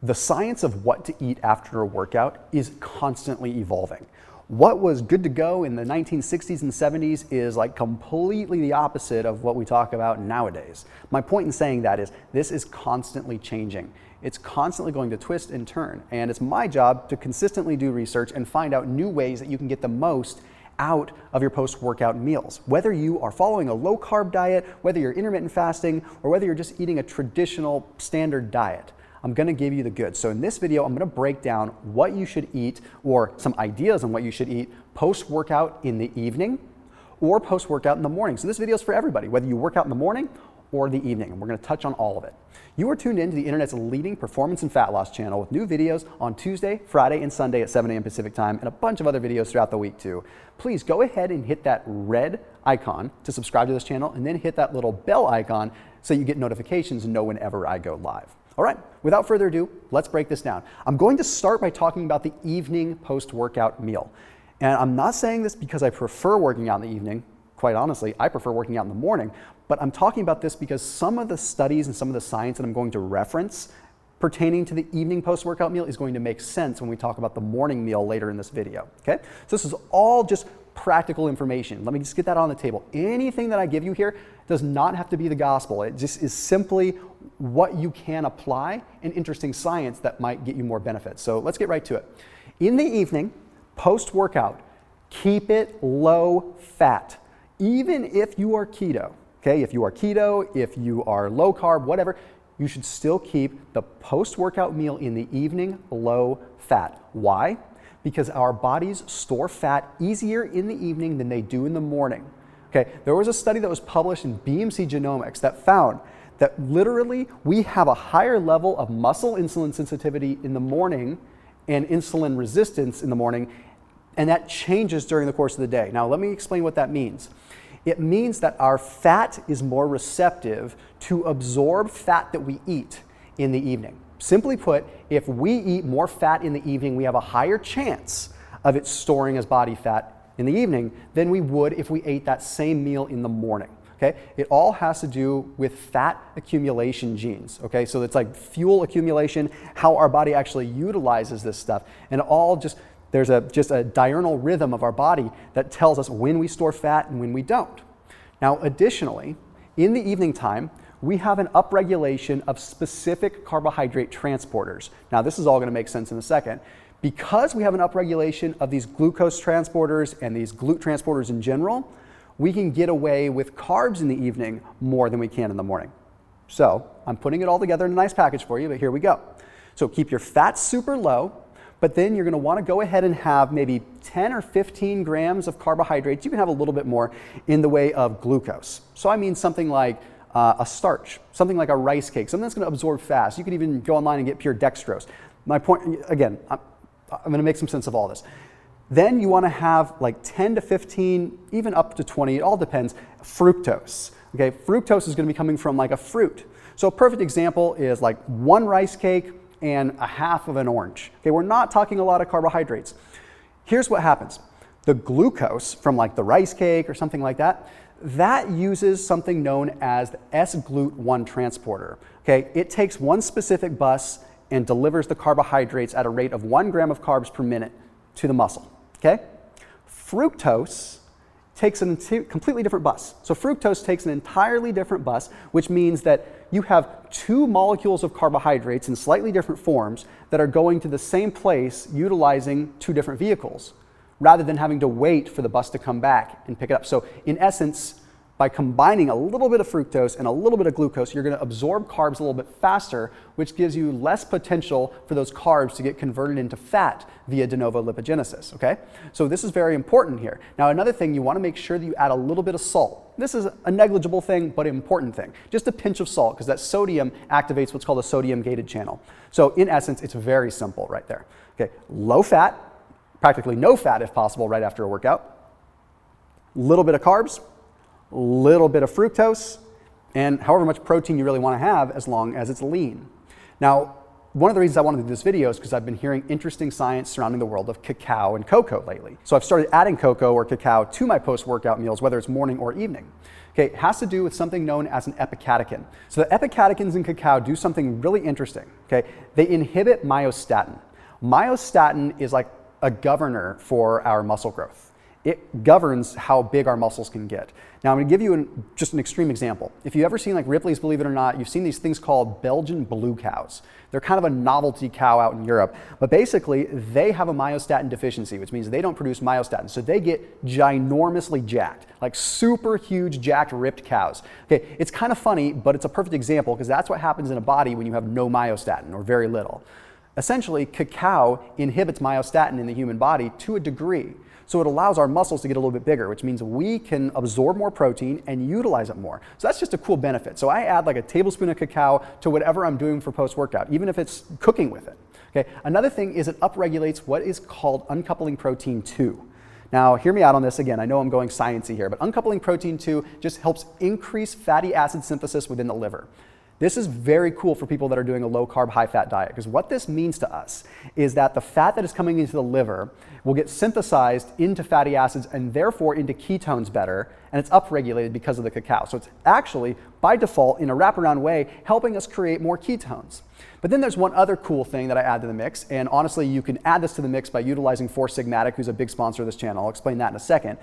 The science of what to eat after a workout is constantly evolving. What was good to go in the 1960s and 70s is like completely the opposite of what we talk about nowadays. My point in saying that is this is constantly changing. It's constantly going to twist and turn, and it's my job to consistently do research and find out new ways that you can get the most out of your post-workout meals. Whether you are following a low-carb diet, whether you're intermittent fasting, or whether you're just eating a traditional standard diet, I'm gonna give you the goods. So in this video, I'm gonna break down what you should eat or some ideas on what you should eat post-workout in the evening or post-workout in the morning. So this video is for everybody, whether you work out in the morning or the evening, and we're gonna touch on all of it. You are tuned into the internet's leading performance and fat loss channel with new videos on Tuesday, Friday, and Sunday at 7 a.m. Pacific time, and a bunch of other videos throughout the week too. Please go ahead and hit that red icon to subscribe to this channel, and then hit that little bell icon so you get notifications and know whenever I go live. All right, without further ado, let's break this down. I'm going to start by talking about the evening post-workout meal. And I'm not saying this because I prefer working out in the evening. Quite honestly, I prefer working out in the morning. But I'm talking about this because some of the studies and some of the science that I'm going to reference pertaining to the evening post-workout meal is going to make sense when we talk about the morning meal later in this video, okay? So this is all just practical information. Let me just get that on the table. Anything that I give you here does not have to be the gospel. It just is simply what you can apply and interesting science that might get you more benefits. So let's get right to it. In the evening, post-workout, keep it low fat. Even if you are keto, okay? If you are keto, if you are low carb, whatever, you should still keep the post-workout meal in the evening low fat. Why? Because our bodies store fat easier in the evening than they do in the morning. Okay, there was a study that was published in BMC Genomics that found that literally we have a higher level of muscle insulin sensitivity in the morning and insulin resistance in the morning, and that changes during the course of the day. Now, let me explain what that means. It means that our fat is more receptive to absorb fat that we eat in the evening. Simply put, if we eat more fat in the evening, we have a higher chance of it storing as body fat in the evening than we would if we ate that same meal in the morning. Okay? It all has to do with fat accumulation genes. Okay? So it's like fuel accumulation, how our body actually utilizes this stuff, and all just there's just a diurnal rhythm of our body that tells us when we store fat and when we don't. Now, additionally, in the evening time, we have an upregulation of specific carbohydrate transporters. Now, this is all going to make sense in a second. Because we have an upregulation of these glucose transporters and these GLUT transporters in general, we can get away with carbs in the evening more than we can in the morning. So, I'm putting it all together in a nice package for you, but here we go. So, keep your fat super low, but then you're going to want to go ahead and have maybe 10 or 15 grams of carbohydrates. You can have a little bit more in the way of glucose. So, I mean something like a starch, something like a rice cake, something that's going to absorb fast. You could even go online and get pure dextrose. My point, again, I'm going to make some sense of all this. Then you want to have like 10 to 15, even up to 20, it all depends, fructose. Okay, fructose is going to be coming from like a fruit. So a perfect example is like one rice cake and a half of an orange. Okay, we're not talking a lot of carbohydrates. Here's what happens. The glucose from like the rice cake or something like that, that uses something known as the S-GLUT1 transporter. Okay, it takes one specific bus and delivers the carbohydrates at a rate of 1 gram of carbs per minute to the muscle. Okay, fructose takes a completely different bus. So fructose takes an entirely different bus, which means that you have two molecules of carbohydrates in slightly different forms that are going to the same place utilizing two different vehicles, rather than having to wait for the bus to come back and pick it up. So in essence, by combining a little bit of fructose and a little bit of glucose, you're going to absorb carbs a little bit faster, which gives you less potential for those carbs to get converted into fat via de novo lipogenesis, okay? So this is very important here. Now, another thing, you want to make sure that you add a little bit of salt. This is a negligible thing, but an important thing. Just a pinch of salt, because that sodium activates what's called a sodium-gated channel. So in essence, it's very simple right there. Okay, low fat, practically no fat if possible right after a workout, little bit of carbs, little bit of fructose, and however much protein you really want to have as long as it's lean. Now, One of the reasons I wanted to do this video is because I've been hearing interesting science surrounding the world of cacao and cocoa lately. So I've started adding cocoa or cacao to my post-workout meals, whether it's morning or evening. Okay, it has to do with something known as an epicatechin. So the epicatechins in cacao do something really interesting. Okay, they inhibit myostatin. Myostatin is like a governor for our muscle growth. It governs how big our muscles can get. Now I'm going to give you just an extreme example. If you've ever seen like Ripley's Believe It or Not, you've seen these things called Belgian blue cows. They're kind of a novelty cow out in Europe, but basically they have a myostatin deficiency, which means they don't produce myostatin. So they get ginormously jacked, like super huge jacked ripped cows. Okay, it's kind of funny, but it's a perfect example because that's what happens in a body when you have no myostatin or very little. Essentially, cacao inhibits myostatin in the human body to a degree. So it allows our muscles to get a little bit bigger, which means we can absorb more protein and utilize it more. So that's just a cool benefit. So I add like a tablespoon of cacao to whatever I'm doing for post-workout, even if it's cooking with it. Okay. Another thing is it upregulates what is called uncoupling protein 2. Now, hear me out on this again. I know I'm going sciencey here, but uncoupling protein 2 just helps increase fatty acid synthesis within the liver. This is very cool for people that are doing a low-carb, high-fat diet, because what this means to us is that the fat that is coming into the liver will get synthesized into fatty acids and therefore into ketones better, and it's upregulated because of the cacao. So it's actually, by default, in a wraparound way, helping us create more ketones. But then there's one other cool thing that I add to the mix, and honestly, you can add this to the mix by utilizing Four Sigmatic, who's a big sponsor of this channel. I'll explain that in a second.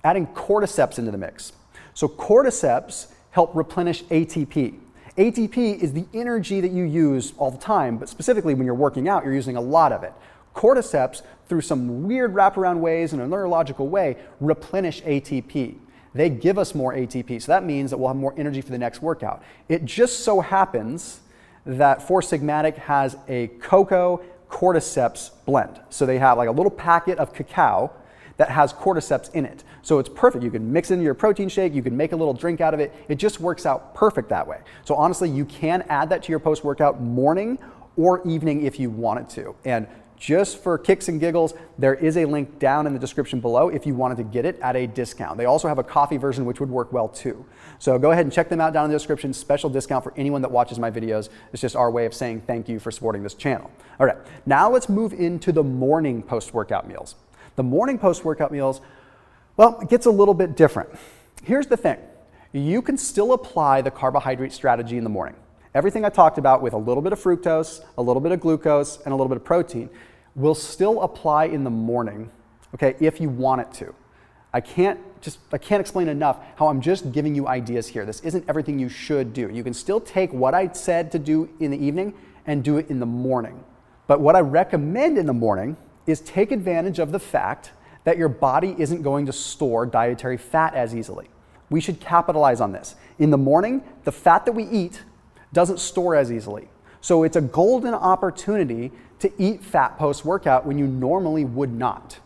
Adding Cordyceps into the mix. So Cordyceps help replenish ATP. ATP is the energy that you use all the time, but specifically when you're working out, you're using a lot of it. Cordyceps, through some weird wraparound ways in a neurological way, replenish ATP. They give us more ATP, so that means that we'll have more energy for the next workout. It just so happens that Four Sigmatic has a cocoa Cordyceps blend. So they have like a little packet of cacao that has Cordyceps in it. So it's perfect. You can mix it into your protein shake, you can make a little drink out of it. It just works out perfect that way. So honestly, you can add that to your post-workout morning or evening if you wanted to. And just for kicks and giggles, there is a link down in the description below if you wanted to get it at a discount. They also have a coffee version which would work well too. So go ahead and check them out down in the description. Special discount for anyone that watches my videos. It's just our way of saying thank you for supporting this channel. All right, now let's move into the morning post-workout meals. The morning post-workout meals, well, it gets a little bit different. Here's the thing. You can still apply the carbohydrate strategy in the morning. Everything I talked about with a little bit of fructose, a little bit of glucose, and a little bit of protein will still apply in the morning, okay, if you want it to. I can't explain enough how I'm just giving you ideas here. This isn't everything you should do. You can still take what I said to do in the evening and do it in the morning. But what I recommend in the morning is take advantage of the fact that your body isn't going to store dietary fat as easily. We should capitalize on this. In the morning, the fat that we eat doesn't store as easily. So it's a golden opportunity to eat fat post-workout when you normally would not.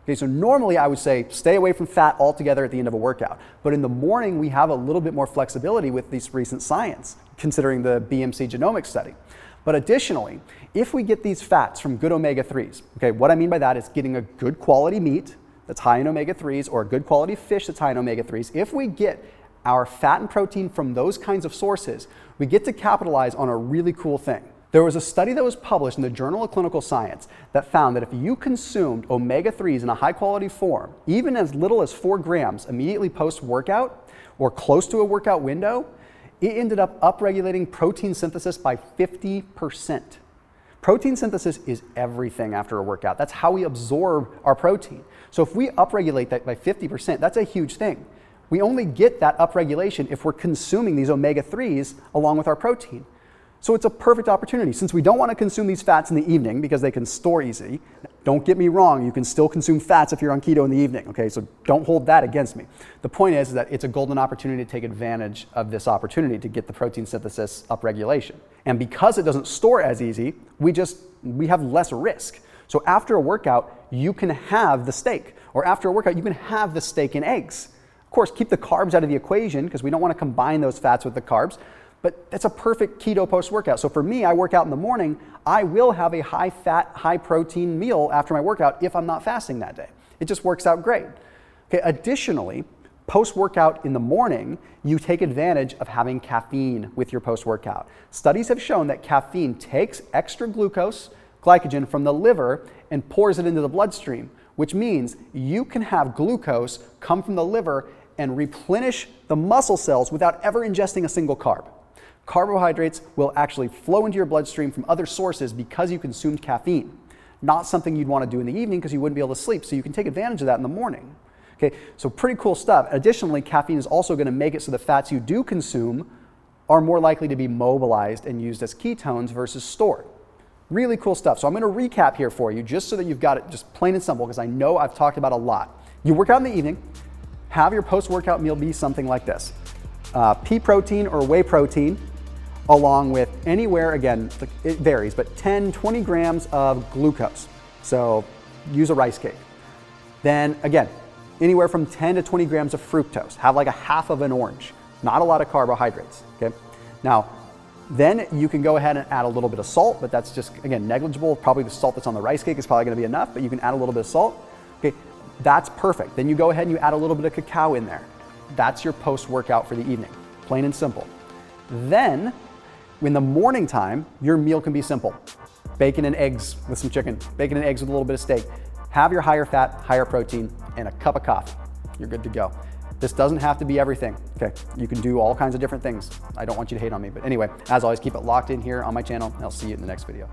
Okay, so normally I would say stay away from fat altogether at the end of a workout. But in the morning, we have a little bit more flexibility with this recent science, considering the BMC Genomics study. But additionally, if we get these fats from good omega-3s, okay, what I mean by that is getting a good quality meat that's high in omega-3s or a good quality fish that's high in omega-3s, if we get our fat and protein from those kinds of sources, we get to capitalize on a really cool thing. There was a study that was published in the Journal of Clinical Science that found that if you consumed omega-3s in a high quality form, even as little as 4 grams immediately post-workout or close to a workout window, it ended up upregulating protein synthesis by 50%. Protein synthesis is everything after a workout. That's how we absorb our protein. So if we upregulate that by 50%, that's a huge thing. We only get that upregulation if we're consuming these omega-3s along with our protein. So it's a perfect opportunity. Since we don't want to consume these fats in the evening because they can store easy, don't get me wrong, you can still consume fats if you're on keto in the evening, okay? So don't hold that against me. The point is that it's a golden opportunity to take advantage of this opportunity to get the protein synthesis upregulation. And because it doesn't store as easy, we have less risk. So after a workout, you can have the steak, or after a workout, you can have the steak and eggs. Of course, keep the carbs out of the equation because we don't want to combine those fats with the carbs. But it's a perfect keto post-workout. So for me, I work out in the morning, I will have a high-fat, high-protein meal after my workout if I'm not fasting that day. It just works out great. Okay, additionally, Post-workout in the morning, you take advantage of having caffeine with your post-workout. Studies have shown that caffeine takes extra glucose, glycogen from the liver and pours it into the bloodstream, which means you can have glucose come from the liver and replenish the muscle cells without ever ingesting a single carb. Carbohydrates will actually flow into your bloodstream from other sources because you consumed caffeine. Not something you'd want to do in the evening because you wouldn't be able to sleep, so you can take advantage of that in the morning. Okay, so pretty cool stuff. Additionally, caffeine is also going to make it so the fats you do consume are more likely to be mobilized and used as ketones versus stored. Really cool stuff. So I'm going to recap here for you just so that you've got it just plain and simple, because I know I've talked about a lot. You work out in the evening, have your post-workout meal be something like this. Pea protein or whey protein, along with anywhere, again, it varies, but 10, 20 grams of glucose. So use a rice cake. Then again, anywhere from 10 to 20 grams of fructose. Have like a half of an orange. Not a lot of carbohydrates, okay? Now, then you can go ahead and add a little bit of salt, but that's just, again, negligible. Probably the salt that's on the rice cake is probably gonna be enough, but you can add a little bit of salt. Okay, that's perfect. Then you go ahead and you add a little bit of cacao in there. That's your post-workout for the evening, plain and simple. Then, in the morning time, your meal can be simple. Bacon and eggs with some chicken, bacon and eggs with a little bit of steak. Have your higher fat, higher protein, and a cup of coffee. You're good to go. This doesn't have to be everything, okay? You can do all kinds of different things. I don't want you to hate on me, but anyway, as always, keep it locked in here on my channel, and I'll see you in the next video.